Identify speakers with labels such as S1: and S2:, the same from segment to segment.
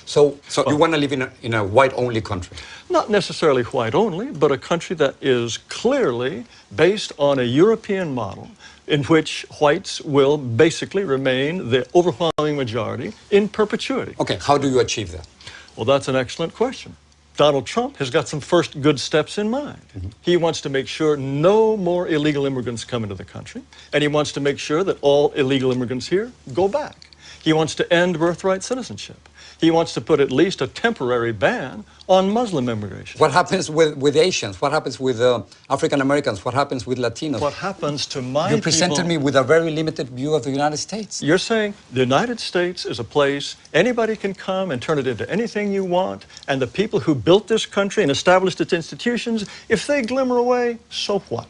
S1: So you want to live in a white-only country?
S2: Not necessarily white-only, but a country that is clearly based on a European model in which whites will basically remain the overwhelming majority in perpetuity.
S1: Okay, how do you achieve that?
S2: Well, that's an excellent question. Donald Trump has got some first good steps in mind. He wants to make sure no more illegal immigrants come into the country, and he wants to make sure that all illegal immigrants here go back. He wants to end birthright citizenship. He wants to put at least a temporary ban on Muslim immigration.
S1: What happens with Asians? What happens with African Americans? What happens with Latinos?
S2: What happens to my people?
S1: You presented me with a very limited view of the United States.
S2: You're saying the United States is a place anybody can come and turn it into anything you want, and the people who built this country and established its institutions, if they glimmer away, so what?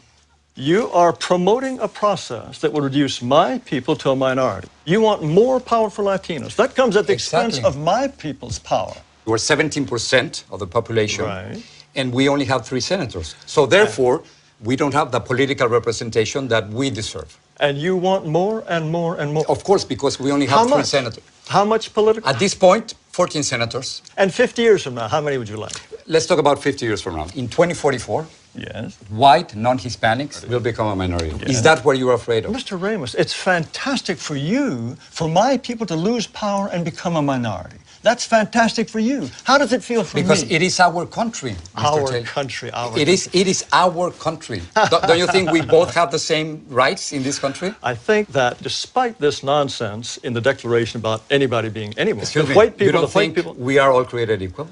S2: You are promoting a process that will reduce my people to a minority. You want more power for Latinos. That comes at the expense of my people's power.
S1: We're 17% of the population,
S2: right,
S1: and we only have 3 senators. So therefore, we don't have the political representation that we deserve.
S2: And you want more and more and more?
S1: Of course, because we only have 3 senators.
S2: How much political?
S1: At this point, 14 senators.
S2: And 50 years from now, how many would you like?
S1: Let's talk about 50 years from now. In 2044,
S2: yes,
S1: white non-Hispanics will become a minority.
S2: Yes.
S1: Is that what you're afraid of?
S2: Mr. Ramos, it's fantastic for you, for my people to lose power and become a minority. That's fantastic for you. How does it feel for
S1: because
S2: me?
S1: It is our country, Mr. Taylor.
S2: Country,
S1: It is our country. Don't you think we both have the same rights in this country?
S2: I think that despite this nonsense in the Declaration about anybody being anyone,
S1: Excuse me,
S2: white people,
S1: you don't
S2: the white
S1: think
S2: people,
S1: we are all created equal?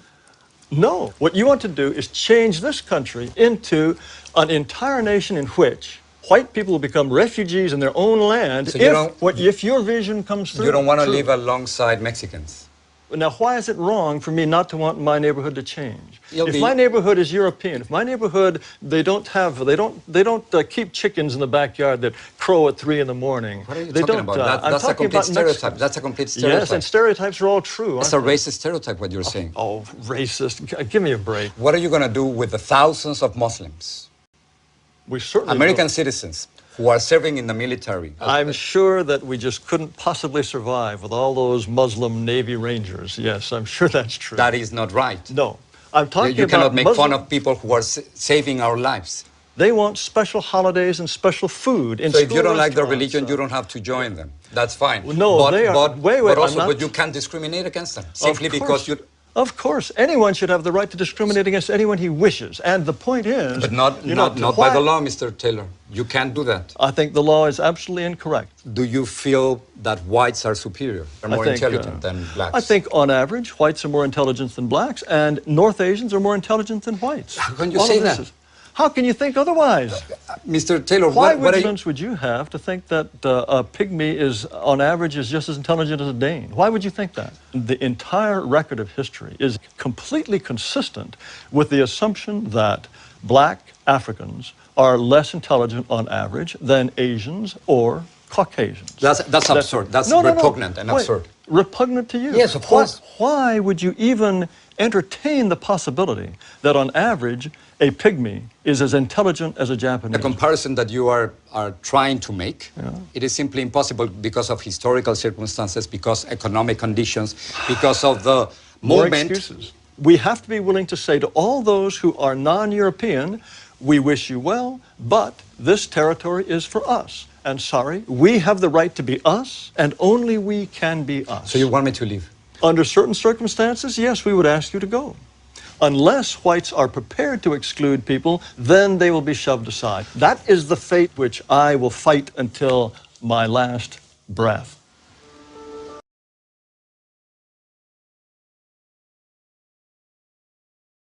S2: No. What you want to do is change this country into an entire nation in which white people will become refugees in their own land
S1: So
S2: if your vision comes through.
S1: You don't want to live alongside Mexicans?
S2: Now, why is it wrong for me not to want my neighborhood to change? If my neighborhood is European, if my neighborhood, they don't keep chickens in the backyard that crow at 3 in the morning.
S1: What are you talking about? That's a complete stereotype. That's a complete stereotype.
S2: Yes, and stereotypes are all true.
S1: It's a racist stereotype, what you're saying.
S2: Oh, racist. Give me a break.
S1: What are you going to do with the thousands of Muslims?
S2: We certainly
S1: American citizens who are serving in the military.
S2: I'm sure that we just couldn't possibly survive with all those Muslim Navy Rangers. Yes, I'm sure that's true.
S1: That is not right.
S2: No. I'm talking about
S1: You cannot make fun of people who are saving our lives.
S2: They want special holidays and special food in
S1: So if
S2: school
S1: you don't like their
S2: restaurants,
S1: religion, you don't have to join them. That's fine.
S2: Well, no, they are.
S1: But you can't discriminate against them simply because you...
S2: Of course, anyone should have the right to discriminate against anyone he wishes. And the point is...
S1: But not by the law, Mr. Taylor. You can't do that.
S2: I think the law is absolutely incorrect.
S1: Do you feel that whites are superior, are more intelligent than blacks?
S2: I think, on average, whites are more intelligent than blacks, and North Asians are more intelligent than whites.
S1: How can you say that?
S2: How can you think otherwise?
S1: Mr. Taylor,
S2: what evidence would you have to think that a pygmy is, on average, is just as intelligent as a Dane? Why would you think that? The entire record of history is completely consistent with the assumption that black Africans are less intelligent on average than Asians or Caucasians.
S1: That's absurd. That's repugnant and absurd.
S2: Repugnant to you?
S1: Yes, of course.
S2: Why would you even entertain the possibility that on average a pygmy is as intelligent as a Japanese?
S1: The comparison that you are trying to make, it is simply impossible because of historical circumstances, because economic conditions, because of the
S2: More
S1: movement.
S2: excuses. We have to be willing to say to all those who are non-European, we wish you well, but this territory is for us. And sorry, we have the right to be us, and only we can be us.
S1: So you want me to leave?
S2: Under certain circumstances, yes, we would ask you to go. Unless whites are prepared to exclude people, then they will be shoved aside. That is the fate which I will fight until my last breath.